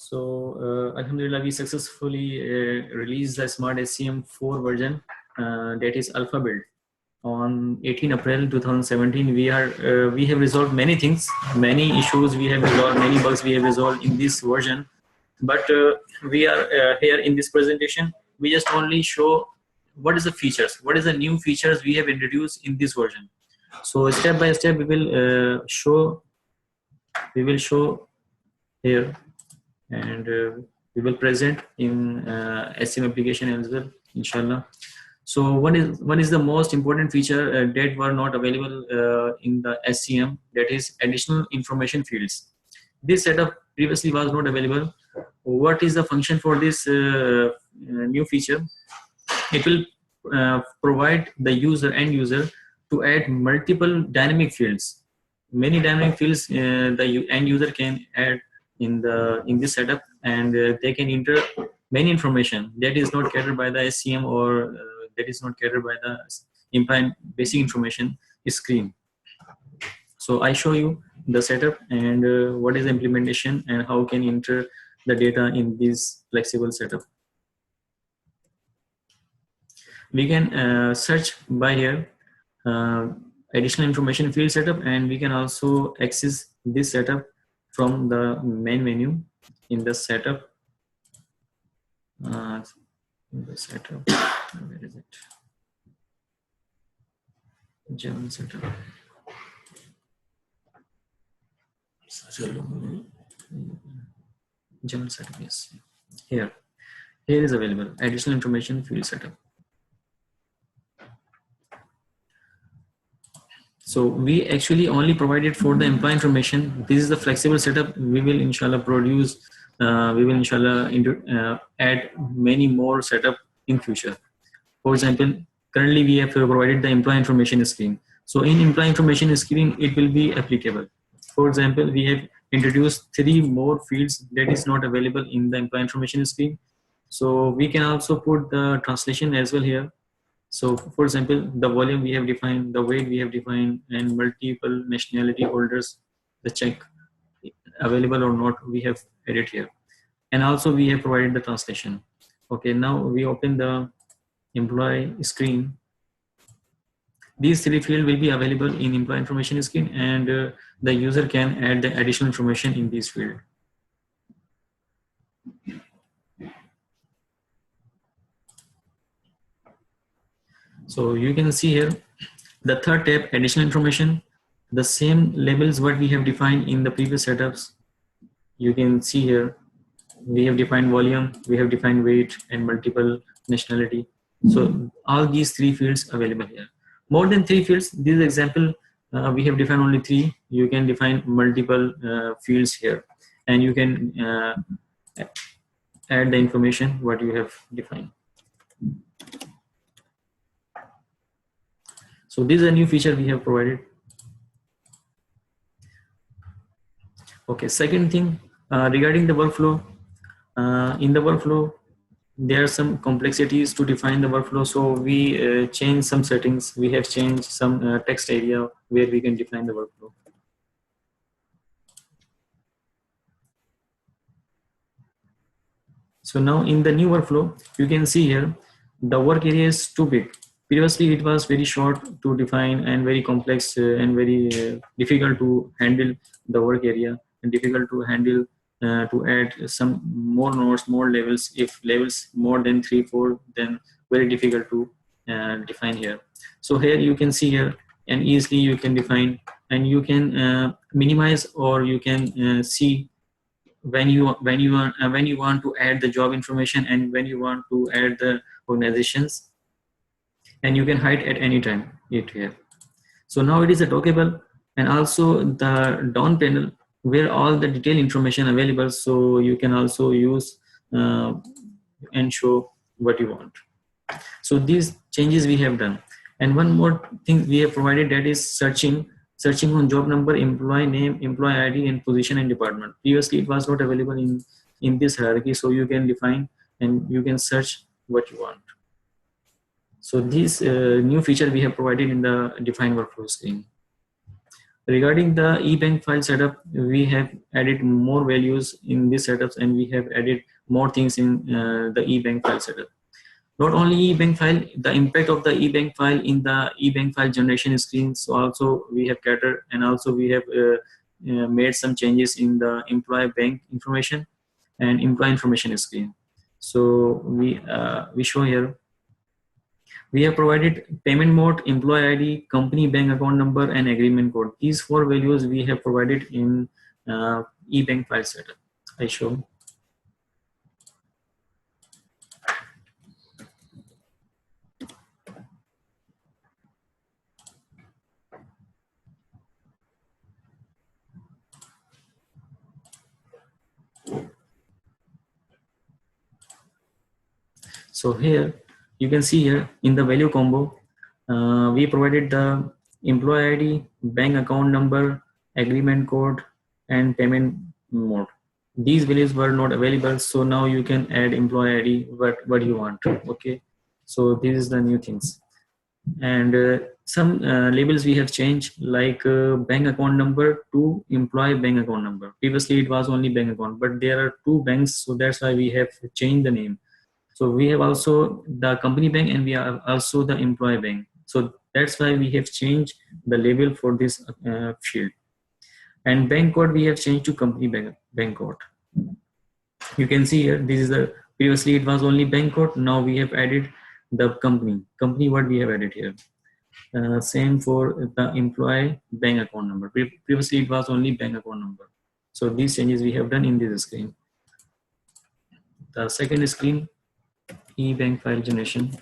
Alhamdulillah, we successfully released the SmartHCM 4 version, that is alpha build. On 18 April 2017, we have resolved many things, many issues we have resolved, many bugs we have resolved in this version. But we are here in this presentation, we just only show what is the features, what is the new features we have introduced in this version. So step by step, we will show here, and we will present in SCM application as well, inshallah. So what is the most important feature that were not available in the SCM? That is additional information fields. This setup previously was not available. What is the function for this new feature? It will provide the end user to add multiple dynamic fields. Many dynamic fields the end user can add in this setup, and they can enter many information that is not catered by the SCM or that is not catered by the implement basic information screen. So I show you the setup and what is the implementation and how can enter the data in this flexible setup. We can search by here additional information field setup, and we can also access this setup from the main menu in the setup. Where is it? General setup. General setup, yes. Here is available additional information field setup. So we actually only provided for the employee information. This is the flexible setup. We will inshallah produce. We will inshallah add many more setup in future. For example, currently we have provided the employee information screen. So in employee information screen, it will be applicable. For example, we have introduced 3 more fields that is not available in the employee information screen. So we can also put the translation as well here. So for example, the volume we have defined, the weight we have defined, and multiple nationality holders, the check available or not, we have added here. And also we have provided the translation. Okay, now we open the employee screen. These 3 fields will be available in employee information screen, and the user can add the additional information in this field. So you can see here the third tab, additional information, the same labels what we have defined in the previous setups. You can see here we have defined volume, we have defined weight, and multiple nationality. So all these 3 fields available here. More than 3 fields. This example we have defined only 3. You can define multiple fields here, and you can add the information what you have defined. So this is a new feature we have provided. Okay, second thing regarding the workflow. In the workflow, there are some complexities to define the workflow. So we changed some settings. We have changed some text area where we can define the workflow. So now in the new workflow, you can see here the work area is too big. Previously, it was very short to define and very complex and very difficult to handle the work area, and difficult to handle to add some more nodes, more levels. If levels more than 3, 4, then very difficult to define here. So here you can see here, and easily you can define, and you can minimize, or you can see when you want to add the job information and when you want to add the organizations. And you can hide at any time it here. So now it is a dockable, and also the down panel where all the detailed information available. So you can also use and show what you want. So these changes we have done. And one more thing we have provided, that is searching on job number, employee name, employee ID, and position and department. Previously it was not available in this hierarchy. So you can define and you can search what you want. So this new feature we have provided in the define workflow screen. Regarding the e-bank file setup, we have added more values in these setups, and we have added more things in the e-bank file setup. Not only e-bank file, the impact of the e-bank file in the e-bank file generation screens also we have catered, and also we have made some changes in the employee bank information and employee information screen. So we show here, we have provided payment mode, employee ID, company bank account number, and agreement code. These four values we have provided in e-bank file setup. I show. So here you can see here in the value combo, we provided the employee ID, bank account number, agreement code, and payment mode. These values were not available, so now you can add employee ID what you want. Okay, so this is the new things. And some labels we have changed, like bank account number to employee bank account number. Previously it was only bank account, but there are two banks, so that's why we have changed the name. So we have also the company bank, and we have also the employee bank. So that's why we have changed the label for this field. And bank code we have changed to company bank code. You can see here, this is the, previously it was only bank code. Now we have added the company what we have added here. Same for the employee bank account number. Previously it was only bank account number. So these changes we have done in this screen. The second screen, e-bank file generation.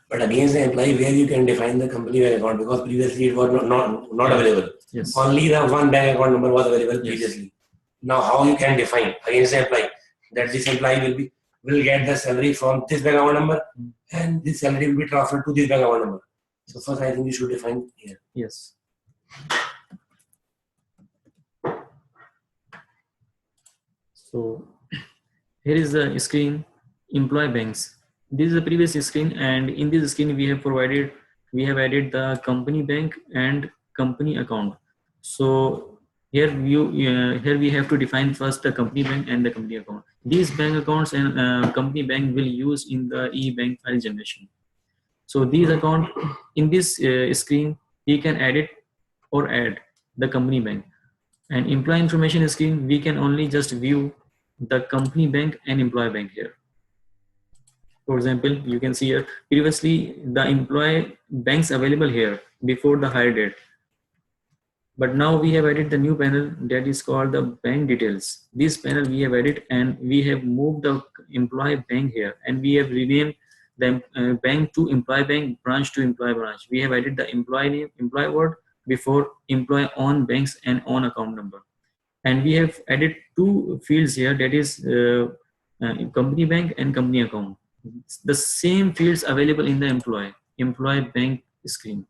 But against the employee, where you can define the company bank account, because previously it was not available. Yes. Only the one bank account number was available Yes. previously. Now how you can define against the employee that this employee will get the salary from this bank account number, and this salary will be transferred to this bank account number. So first I think you should define here. Yes. So here is the screen, employee banks. This is the previous screen, and in this screen we have added the company bank and company account. So here here we have to define first the company bank and the company account. These bank accounts and company bank will use in the e-bank file generation. So these account in this screen we can edit or add the company bank. And employee information screen, we can only just view the company bank and employee bank here. For example, you can see here, previously the employee banks available here before the hire date. But now we have added the new panel that is called the bank details. This panel we have added, and we have moved the employee bank here, and we have renamed the bank to employee bank, branch to employee branch. We have added the employee name, employee word before employee on banks and on account number. And we have added two fields here, that is company bank and company account. The same fields available in the employee bank screen.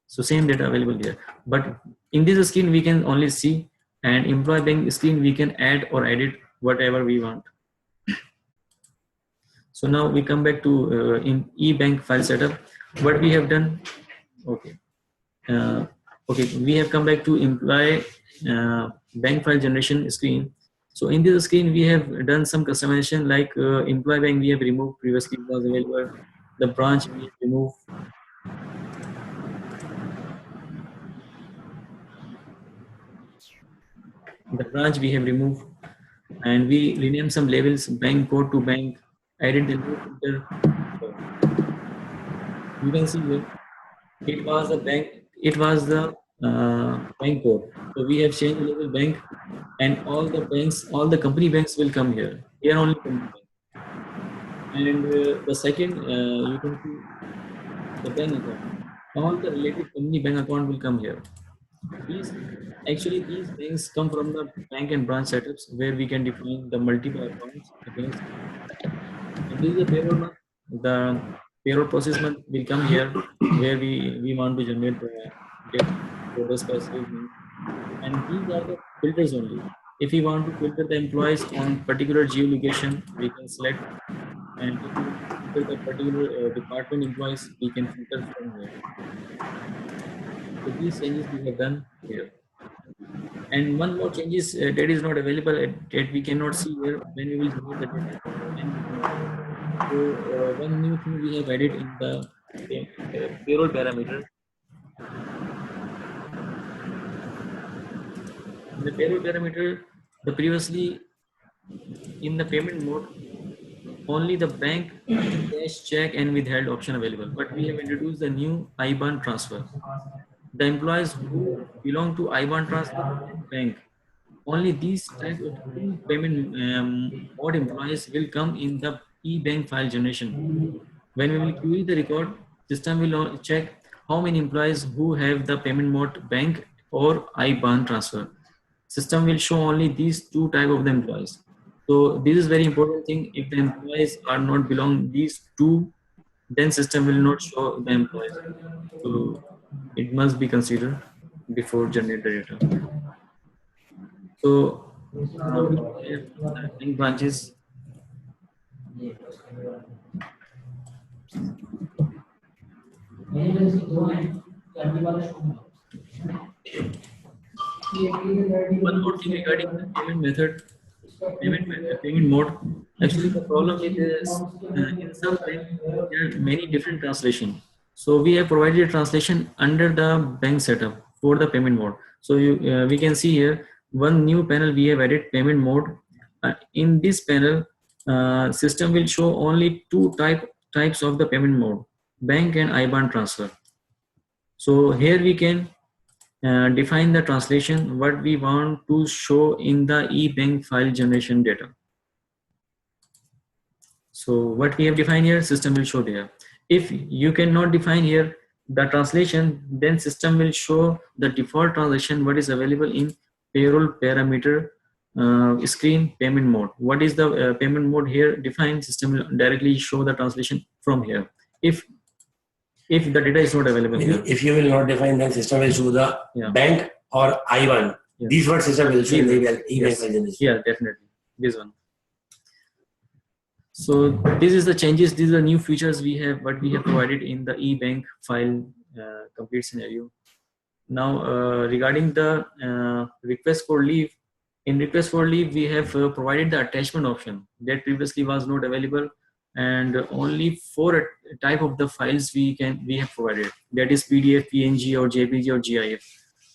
So same data available here, but in this screen we can only see, and employee bank screen we can add or edit whatever we want. So now we come back to in e-bank file setup. What we have done, okay, we have come back to employee bank file generation screen. So in this screen we have done some customization, like employee bank we have removed, previously it was available. The branch we have removed. The branch we have removed, and we renamed some labels, bank code to bank, added the new filter. You can see here, it was the bank, it was the bank code. So we have changed the label bank, and all the banks, all the company banks will come here. Here only company bank. And the second, you can see the bank account. All the related company bank account will come here. These banks come from the bank and branch setups, where we can define the multiple accounts against. And this is the payroll month. The payroll process month will come here, where we want to generate the date for the specific month. And these are the filters only. If we want to filter the employees on particular geolocation, we can select, and if we want to after the particular department employees, we can filter from here. So these changes we have done here. And one more changes that is not available that we cannot see here when we will submit the data. So one new thing we have added in the payroll parameter. In the payroll parameter, the previously in the payment mode, only the bank, cash, check, and withheld option available. But we have introduced the new IBAN transfer. The employees who belong to IBAN transfer and bank, only these type of two payment mode employees will come in the e-bank file generation. When we will query the record, system will check how many employees who have the payment mode bank or IBAN transfer. System will show only these two type of the employees. So this is very important thing. If the employees are not belong these two, then system will not show the employees. So it must be considered before generate the data. So now we have the bank branches. One more thing regarding the payment method, payment mode. Actually, the problem with this in some bank there are many different translation. So we have provided a translation under the bank setup for the payment mode. So we can see here one new panel we have added payment mode. In this panel, system will show only two types of the payment mode: bank and IBAN transfer. So here we can define the translation what we want to show in the e-bank file generation data. So what we have defined here, system will show there. If you cannot define here the translation, then system will show the default translation what is available in payroll parameter screen payment mode. What is the payment mode here defined? System will directly show the translation from here. If the data is not available here. If you will not define, then system will show the bank or IBAN. Yeah. These words system will show e-bank file generation. Yeah, definitely. This one. So this is the changes. These are new features we have, what we have provided in the e-bank file complete scenario. Now regarding the request for leave, in request for leave we have provided the attachment option that previously was not available, and only 4 type of the files we have provided, that is PDF, PNG, or JPG, or GIF.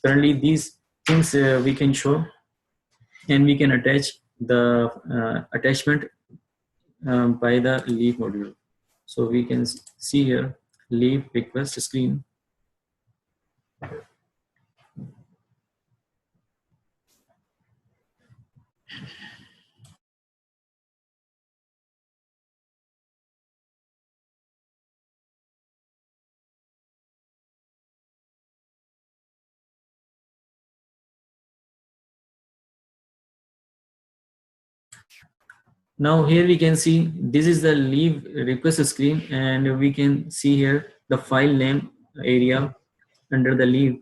Currently these things we can show, and we can attach the attachment by the leave module. So we can see here leave request screen. Now here we can see this is the leave request screen, and we can see here the file name area under the leave.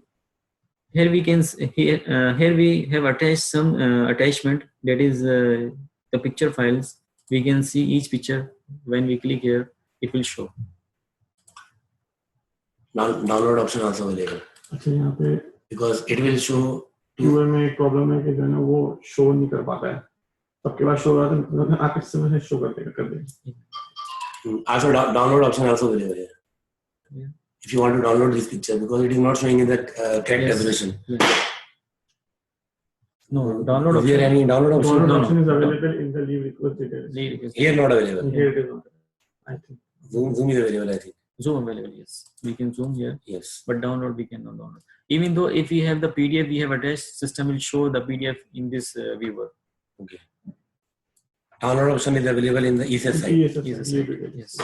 Here we can here we have attached some attachment, that is the picture files. We can see each picture. When we click here, it will show. Download option also available. अच्छा यहाँ पे because it will show. QA में एक problem है कि जो है ना वो शो नहीं कर पाता है. सबके पास शो रहा था, आप इस समय शो कर देंगे. Also download option also available here. Yeah. If you want to download this picture, because it is not showing in the correct resolution. Yes. No, download option. Is there any download option? Download option is available in the leave request details. Here not available. Here it is not. I think. Zoom is available, I think. Zoom available, yes. We can zoom here. Yes. But download we cannot download. Even though if we have the PDF we have attached, system will show the PDF in this viewer. Okay. Download option is available in the ESS side. Yes.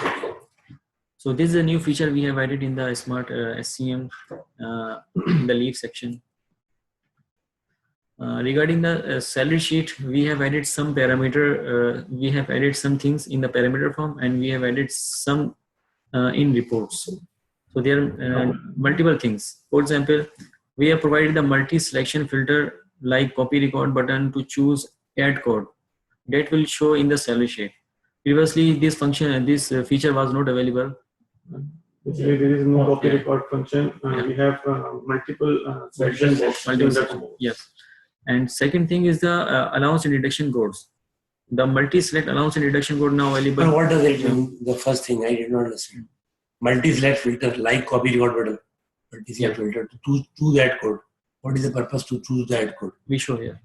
So this is a new feature we have added in the SmartHCM in the leave section. Regarding the salary sheet, we have added some parameter. We have added some things in the parameter form, and we have added some in reports. So there are multiple things. For example, we have provided the multi-selection filter like copy record button to choose add code that will show in the salary sheet. Previously, this function, this feature was not available. Basically, there is no copy Yeah. record function. Yeah. We have multiple selection boxes in the code. Yes. And second thing is the allowance and deduction codes. The multi-select allowance and deduction code now available. But what does it mean? The first thing I did not understand. Multi-select filter, like copy record button. Multi-select filter to choose that code. What is the purpose to choose that code? We show here.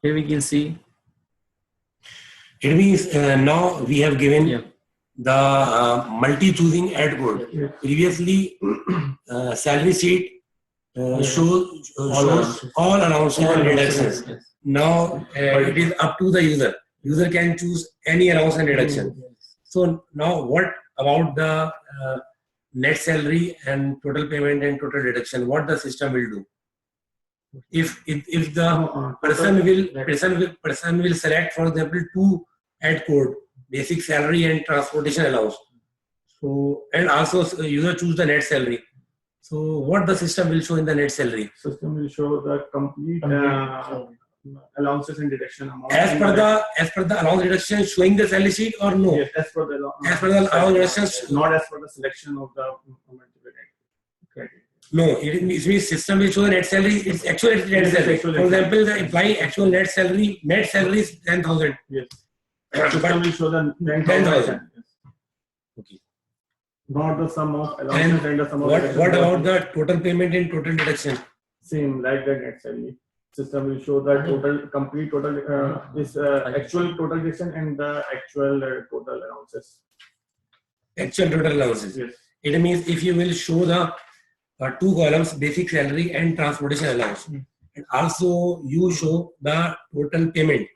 Here we can see. It means now we have given Yeah. the multi-choosing add code. Yeah. Previously, salary sheet shows all allowances and deductions. Yes. Now it is up to the user. User can choose any allowance and deduction. So now what about the net salary and total payment and total deduction? What the system will do? If the person will select, for example, two add code, basic salary and transportation allowance. So and also user choose the net salary. So what the system will show in the net salary? System will show the complete allowances and deduction amount. As per the allowance deduction showing the salary sheet or no? Yes, as per the allowance deductions. Not as per the selection of the criteria. No, it means system will show the net salary. It's actual net salary. For example, the employee actual net salary is 10,000. Yes. System will show the 10,000. Okay. Not the sum of allowances and the sum of what about the total payment and total deduction? Same like the net salary. System will show the total complete total is actual total deduction and the actual total allowances. Actual total allowances. Yes. It means if you will show the two columns, basic salary and transportation allowance, and also you show the total payment.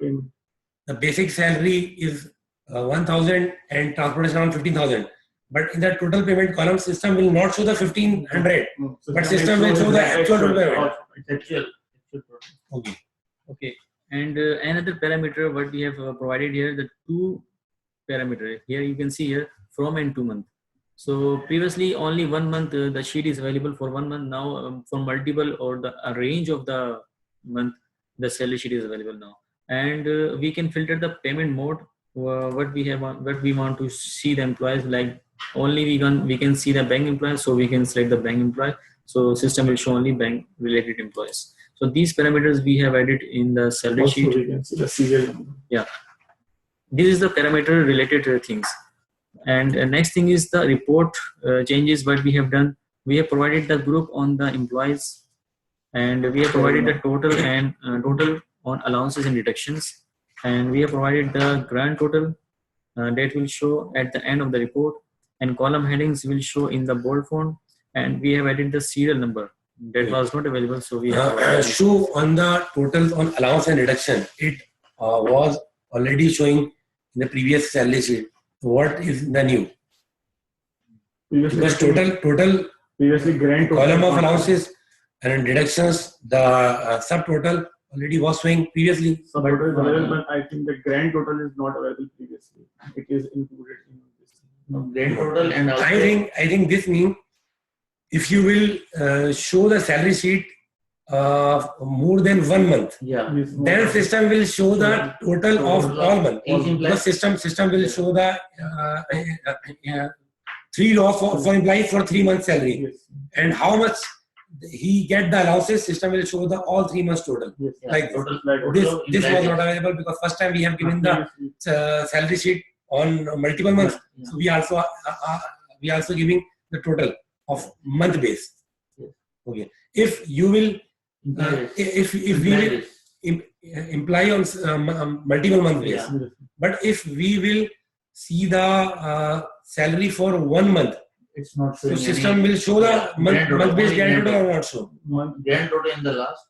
The basic salary is 1,000 and transportation around 15,000. But in the total payment column, system will not show the 1,500, but system will show the actual total payment. Actual. Okay. And another parameter what we have provided here, the two parameter. Here you can see here from and to month. So previously only 1 month the sheet is available for 1 month. Now for multiple or the range of the month the salary sheet is available now. And we can filter the payment mode. What we want to see the employees, like only we can see the bank employees, so we can select the bank employee. So system will show only bank related employees. So these parameters we have added in the salary Also, sheet. we can see the serial number. Yeah, this is the parameter related things. And next thing is the report changes. What we have done, we have provided the group on the employees, and we have provided the total and total on allowances and deductions, and we have provided the grand total that will show at the end of the report, and column headings will show in the bold font, and we have added the serial number that was not available, so we have show on the total on allowance and deduction. It was already showing in the previous salary sheet. What is the new? Because total previously grand total column of allowances and deductions, the subtotal already was showing previously. Subtotal is available, but I think the grand total is not available previously. It is included in this. Grand total and also I think this means if you will show the salary sheet more than 1 month, then system will show the total of all months. The system will show the 3 law for employee for 3 months salary, and how much he get the allowances. System will show the all 3 months total. Like this was not available because first time we have given the salary sheet on multiple months. So we also giving the total of month base. Okay. If you will if we will imply on multiple month base, but if we will see the salary for 1 month, it's not so showing system will show the month based grand total or not show grand total in the last.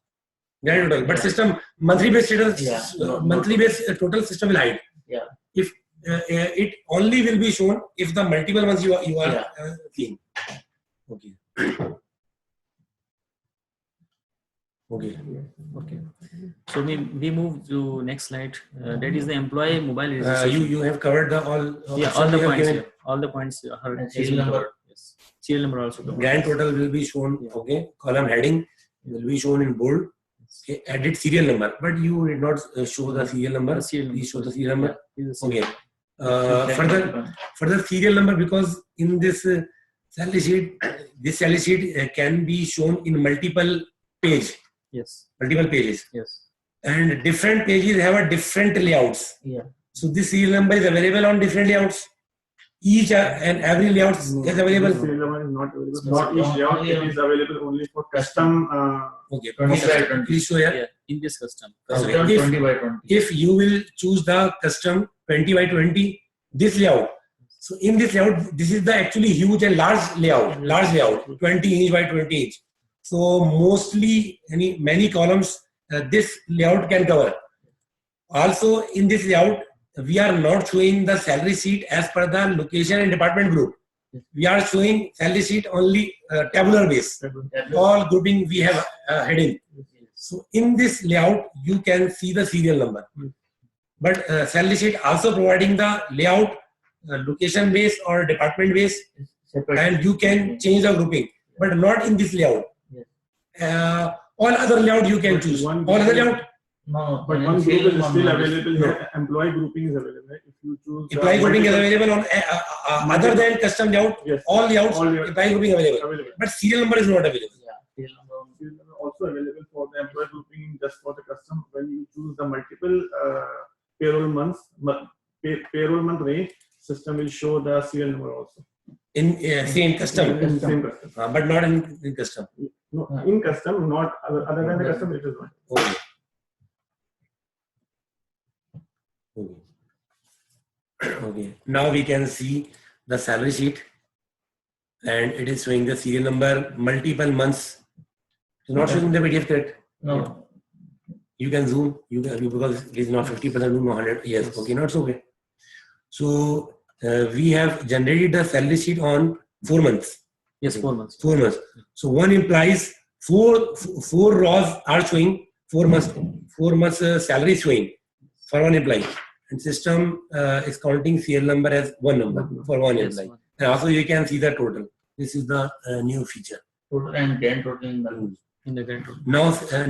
Grand total, but system monthly based monthly based total system will hide. If it only will be shown if the multiple ones you are seeing. Okay. So we move to next slide. That is the employee mobile registration. You have covered the all all the points here. All the points are serial number. Yes. Serial number also. Grand total will be shown. Yeah. Okay. Column heading will be shown in bold. Okay. Edit serial number, but you did not show the serial number. The serial Please show number. the serial number. Yeah, is the serial Okay. number. Further serial number, because in this salary sheet, this salary sheet can be shown in multiple pages. Yes. Yes. And different pages have a different layouts. Yeah. So this serial number is available on different layouts. Each and every layout is available. This serial number is not available. Not Not each layout. It is available only for custom. Okay. 20 by 20. Please show here. Yeah. In this custom. Okay. Custom If- 20 by 20. If you will choose the custom 20 by 20, this layout. So in this layout, this is the actually huge and large layout, 20 inch by 20 inch. So mostly many columns this layout can cover. Also in this layout, we are not showing the salary sheet as per the location and department group. We are showing salary sheet only tabular base. All grouping we have heading. So in this layout, you can see the serial number. But salary sheet also providing the layout, location base or department base, Separate. and you can change the grouping, but not in this layout. All other layout you can choose. All other layout, No, But one group is still available here. Employee grouping is available. If you choose employee grouping is available on other than custom layout. Yes. All layouts, All layouts. employee grouping available, available. but serial number is not available. Yeah. Serial number. Serial number also available for the employee grouping just for the custom. When you choose the multiple payroll months, payroll month range, system will show the serial number also. In same custom, In same custom. but not in custom. No, in custom, not other than the custom, it is not. Okay. Okay. Now we can see the salary sheet, and it is showing the serial number, multiple months. It's not showing the PDF correct. No. You can zoom. You can, because it is not 50%, no 100. Yes. Okay. Not so okay. So we have generated the salary sheet on 4 months. Yes, 4 months. 4 months. So one implies four rows are showing 4 months. 4 months salary showing for one employee. And system is counting serial number as one number for one Yes, employee. And also you can see the total. This is the new feature. Total and grand total in the In the grand total.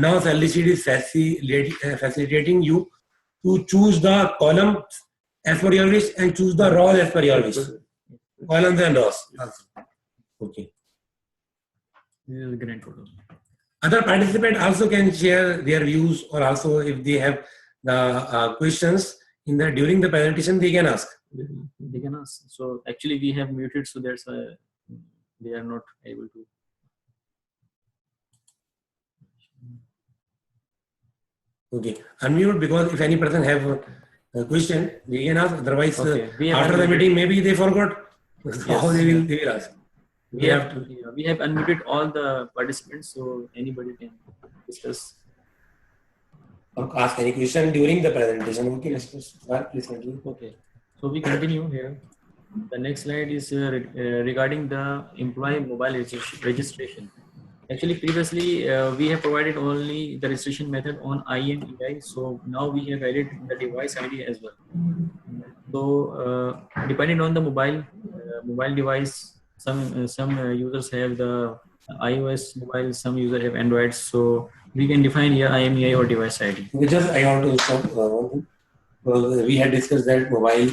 Now salary sheet is facilitating you to choose the column as per your wish and choose the row as per your wish. Columns and rows. Okay. This is the grand total. Other participants also can share their views, or also if they have the questions during the presentation, they can ask. They can ask. So actually we have muted, so that's why they are not able to. Okay, unmute, because if any person have a question, they can ask. Otherwise, Okay. We have after the unmuted. meeting, maybe they forgot. How they will ask. We have unmuted all the participants, so anybody can discuss. Or ask any question during the presentation. Okay, please continue. Okay. So we continue here. The next slide is regarding the employee mobile registration. Actually, previously we have provided only the registration method on IMEI. So now we have added the device ID as well. So depending on the mobile device, some users have the iOS mobile, some users have Android. So we can define here IMEI or device ID. I want to stop one thing. Because we had discussed that mobile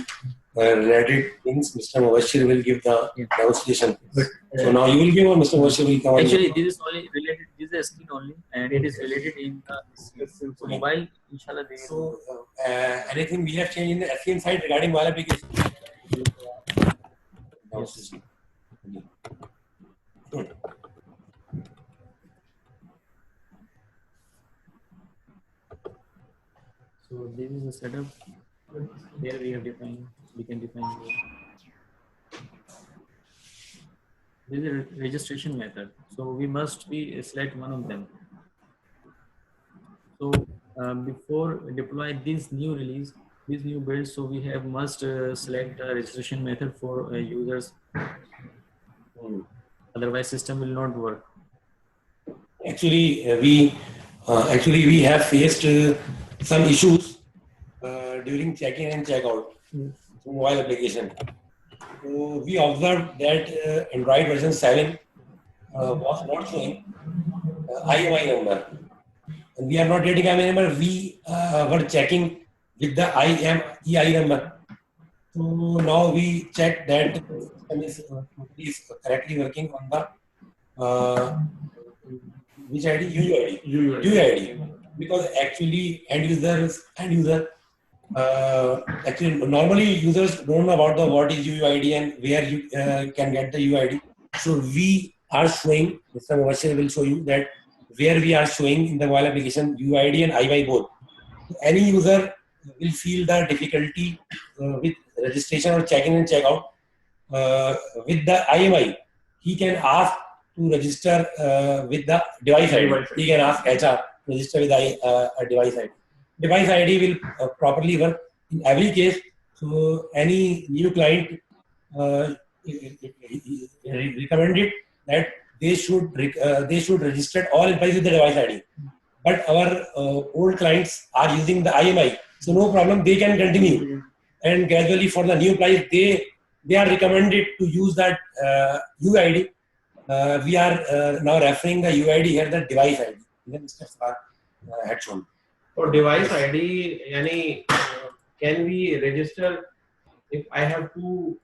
related things. Mr. Mubashir will give the demonstration. So now you will give, or Mr. Mubashir will come. Actually, this is only related. This is a screen only, and it is related in the so mobile. Inshallah, they So anything we have changed in the SCM side regarding mobile application? Yes. So this is the setup. Here we have defined. We can define here. This is a registration method. So we must be select one of them. So before deploy this new release, this new build, so we have must select a registration method for users. Otherwise, system will not work. Actually, we have faced some issues during check-in and check-out mobile application. So we observed that Android version 7 was not showing IMI number. And we are not getting IMI number. We were checking with the IMEI number. So now we check that the system is correctly working on the which ID? UUID. UUID. Because actually end user actually normally users don't know about the what is UUID and where you can get the UUID. So we are showing, Mr. Mubashir will show you that where we are showing in the mobile application UUID and IMEI both. Any user will feel the difficulty with registration or check-in and check-out. With the IMI, he can ask to register with the device ID. He can ask HR to register with a device ID. Device ID will properly work in every case. So any new client recommended that they should register all employees with the device ID. But our old clients are using the IMI, so no problem. They can continue, and gradually for the new employees, they are recommended to use that UID. We are now referring the UID here, the device ID. Even Mr. Farr had shown. For device ID, any can we register if I have two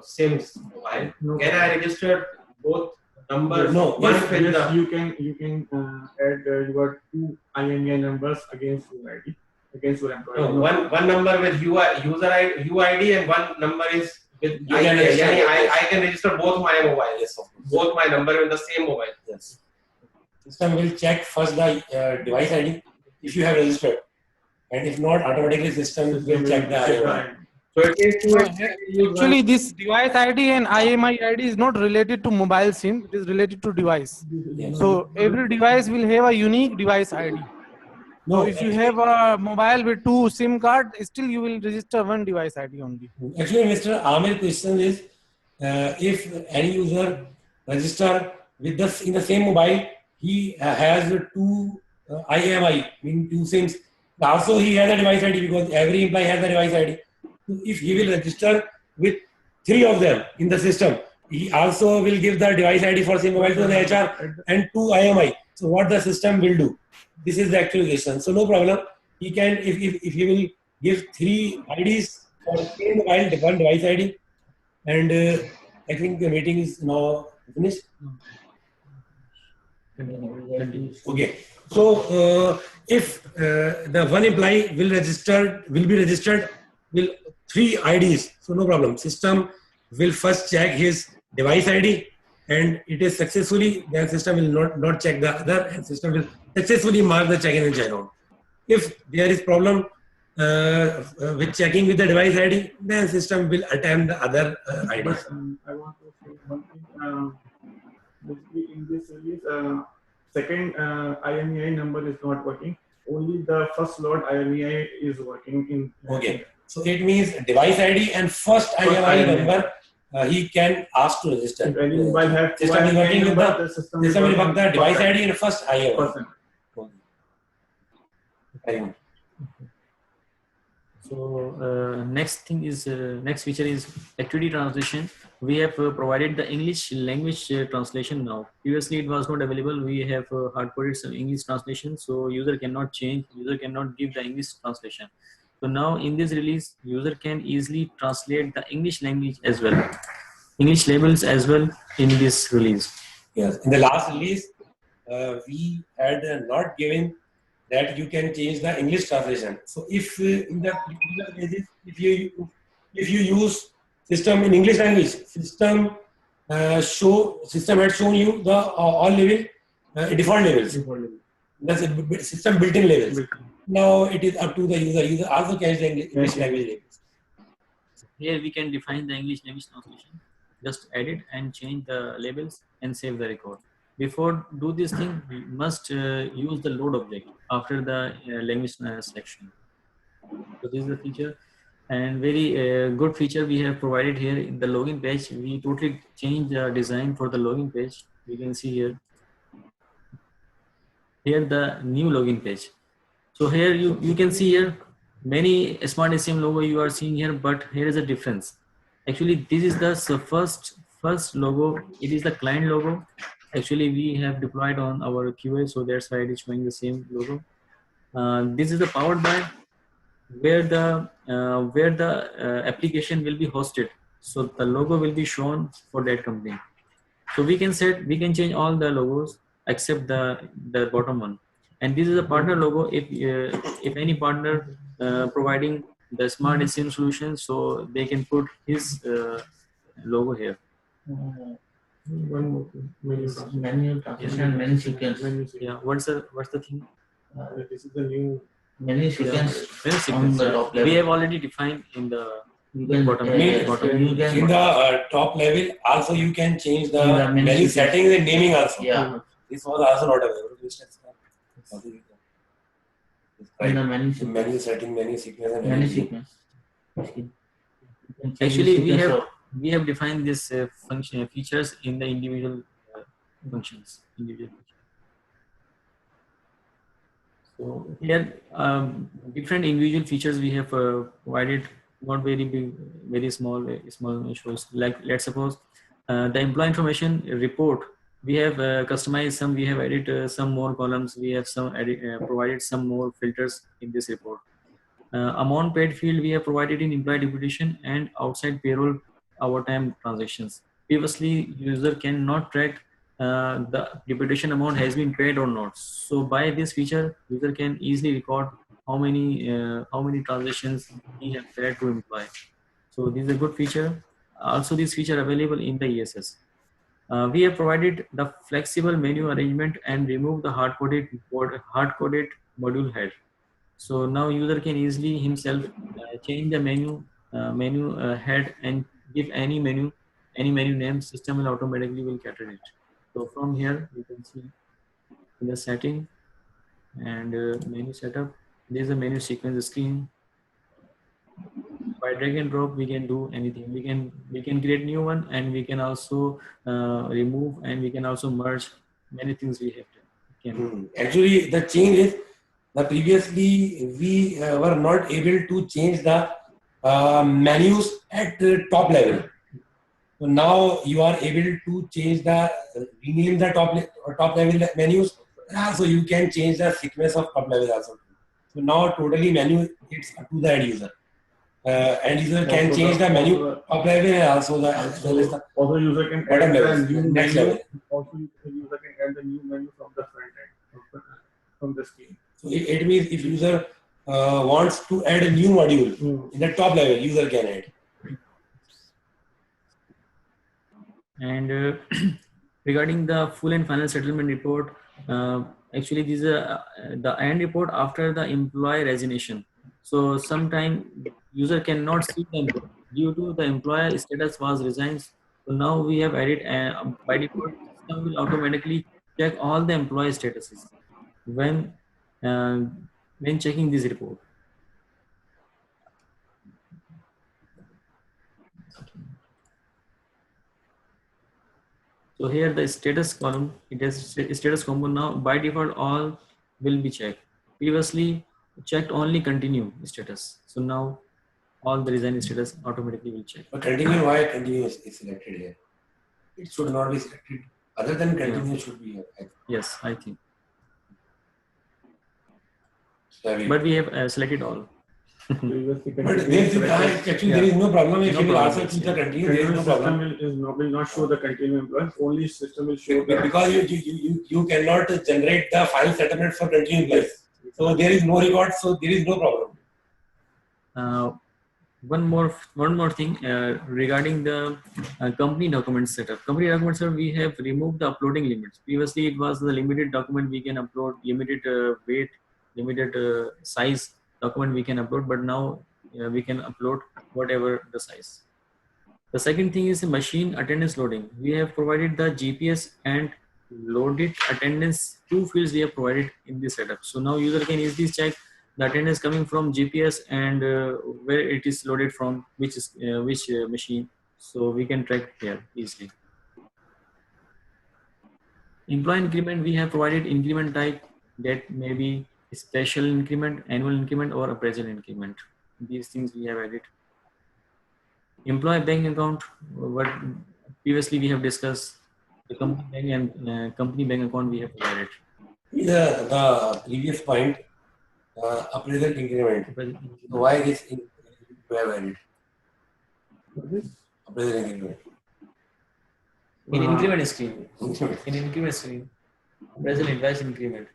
SIMs mobile? No. Can I register both numbers? No. One Yes, with Yes, the you can add your two IMEI numbers against UID against your employee. no, one number with user ID, UID and one number is with You can ID. register Yani both. I can register both my mobile. Yes, of course. Both my number in the same mobile. Yes. System will check first the device ID if you have registered, and if not, automatically system will check the IMI. So it is to Actually, this device ID and IMI ID is not related to mobile SIM. It is related to device. Yes. So every device will have a unique device ID. So if you have a mobile with two SIM card, still you will register one device ID only. Actually, Mr. Amir's question is if any user register with in the same mobile, he has two IMI, meaning two SIMs. Also, he has a device ID because every employee has a device ID. So if he will register with three of them in the system, he also will give the device ID for same mobile to the HR and two IMI. So what the system will do? This is the actual question. So no problem. He can, if he will give three IDs for same mobile, one device ID, and I think the meeting is now finished. Okay. So if the one employee will be registered with three IDs, so no problem. System will first check his device ID, and it is successfully. Then system will not check the other, and system will successfully mark the check-in and check-out. If there is problem with checking with the device ID, then system will attempt the other IDs. But I want to say one thing. Basically, in this release, second IMEI number is not working. Only the first slot IMEI is working in. Okay. So it means device ID and first IMI number he can ask to register. If any mobile have two System is working IMEI with number, the system system will working work the device perfect. ID and first IMI. Person. So next thing is next feature is activity translation. We have provided the English language translation now. Previously it was not available. We have hard-coded some English translation, so user cannot change. User cannot give the English translation. So now in this release, user can easily translate the English language as well, English labels as well in this release. Yes. In the last release, we had not given that you can change the English translation. So if in the previous releases, if you use system in English language, system had shown you the all level default levels. That's a system built-in levels. Now it is up to the user. User also can change the English language labels. Here we can define the English language translation. Just edit and change the labels and save the record. Before do this thing, we must use the load object after the language selection. So this is the feature, and very good feature we have provided here in the login page. We totally changed the design for the login page. You can see here the new login page. So here you can see here many SmartHCM logo you are seeing here, but here is a difference. Actually, this is the first logo. It is the client logo. Actually, we have deployed on our QA, so that's why it is showing the same logo. This is the powered by where the application will be hosted. So the logo will be shown for that company. So we can change all the logos except the bottom one. And this is a partner logo. If any partner providing the SmartHCM solution, so they can put his logo here. One more thing. Menu This transition. menu transition and menu sequence. Menu sequence. Yeah, what's the thing? This is the new. Menu sequence Menu on sequence. the top level. We have already defined in the You can bottom. you can In the top level, also you can change the In the menu menu sequence. settings and naming also. yeah This was also not available. in the menu Right. sequence. Menu setting, menu sequence, and Menu everything. sequence. You can change Actually, the sequence of- we have defined this function features in the individual functions. So here, different individual features we have provided, not very big, very small issues. Like let's suppose the employee information report. We have customized some. We have added some more columns. We have provided some more filters in this report. Amount paid field we have provided in employee deputation and outside payroll overtime transactions. Previously, user cannot track the deputation amount has been paid or not. So by this feature, user can easily record how many transactions he has paid to employee. So this is a good feature. Also, this feature available in the ESS. We have provided the flexible menu arrangement and remove the hard-coded module head. So now user can easily himself change the menu head and give any menu name. System will automatically will cater it. So from here you can see in the setting and menu setup. There is a menu sequence screen. By drag and drop we can do anything. We can create new one, and we can also remove, and we can also merge many things we have done. Actually, the change is that previously we were not able to change the menus at the top level. So now you are able to change rename the top level menus. So you can change the sequence of top level also. So now totally menu it's up to the end user. End user can Also change the menu top level and also Also, user can bottom add level, the new next menu. level. Also, user can add the new menu from the front end from the screen. So it means if user wants to add a new module in the top level, user can add. And regarding the full and final settlement report, actually this is the end report after the employee resignation. So sometime user cannot see the employee due to the employee status was resigned. So now we have added by default system will automatically check all the employee statuses uh, when checking this report. So here the status column, it has status combo. Now by default all will be checked. Previously checked only continue status. So now all the resign status automatically will check. But continue, why continue is selected here? It should not be selected. Other than continue should be here. Yes, I think. So But we have selected all. Previously, but there is no problem. If No you will problem. also choose the continue, there is no system problem. will not show the continue employees. Only system will show the. Because you cannot generate the file settlement for continue employees. So there is no record, so there is no problem. One more thing regarding the company document setup. Company document setup, we have removed the uploading limits. Previously, it was the limited document we can upload, limited weight, limited size document we can upload, but now we can upload whatever the size. The second thing is the machine attendance loading. We have provided the GPS and loaded attendance, two fields we have provided in this setup. So now user can easily check the attendance coming from GPS and where it is loaded from, which machine. So we can track here easily. Employee increment, we have provided increment type that may be special increment, annual increment, or appraisal increment. These things we have added. employee bank account, what previously we have discussed, the company bank and company bank account we have provided. The previous point, appraisal increment. So why this we have added? Appraisal increment. In increment screen. Increment. In increment screen. Present advice increment.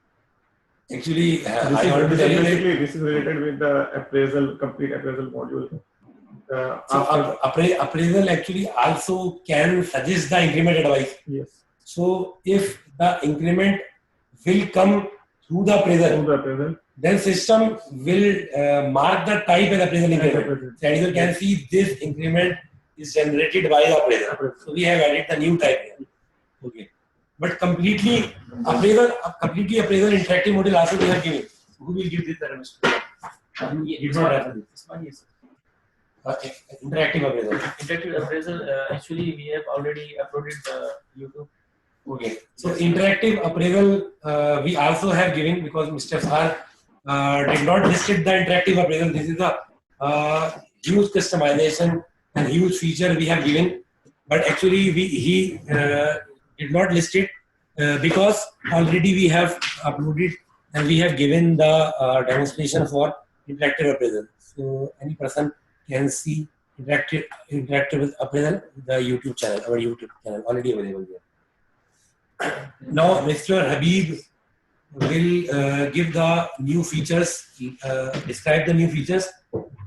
Actually, I want to tell you that. This is related with the appraisal, complete appraisal module. So appraisal actually also can suggest the increment advice. Yes. So if the increment will come through the appraisal, then system will mark the type as appraisal increment. So user can see this increment is generated by the appraisal. So we have added the new type here. Okay. But completely appraisal interactive module also we are giving. Who will give this parameter? You don't have this. Interactive appraisal. Interactive appraisal, actually we have already uploaded the YouTube. Okay. So interactive appraisal we also have given because Mr. Sar did not listed the interactive appraisal. This is a huge customization and huge feature we have given. But actually he did not list it because already we have uploaded and we have given the demonstration for interactive appraisal. So any person can see interactive appraisal, the YouTube channel, our YouTube channel already available there. Now Mr. Habib will give the new features, describe the new features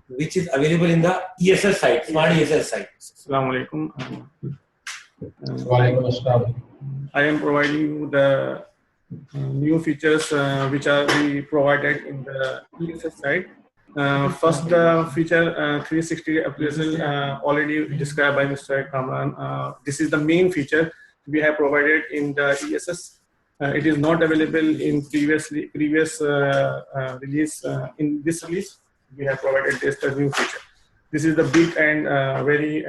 which is available in the ESS site, Smart ESS site. Assalamu alaikum. I am providing you the new features which are be provided in the ESS site. First, the feature 360 appraisal already described by Mr. Kamran. This is the main feature we have provided in the ESS. It is not available in previous release. In this release, we have provided this the new feature. This is the big and very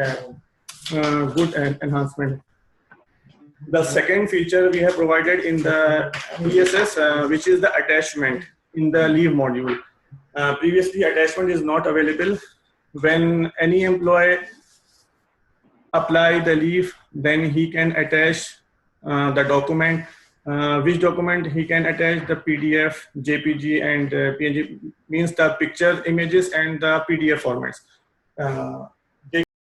good enhancement. The second feature we have provided in the ESS, which is the attachment in the leave module. Previously, attachment is not available. When any employee apply the leave, then he can attach the document. Which document he can attach? The PDF, JPG, and PNG, means the picture, images, and the PDF formats.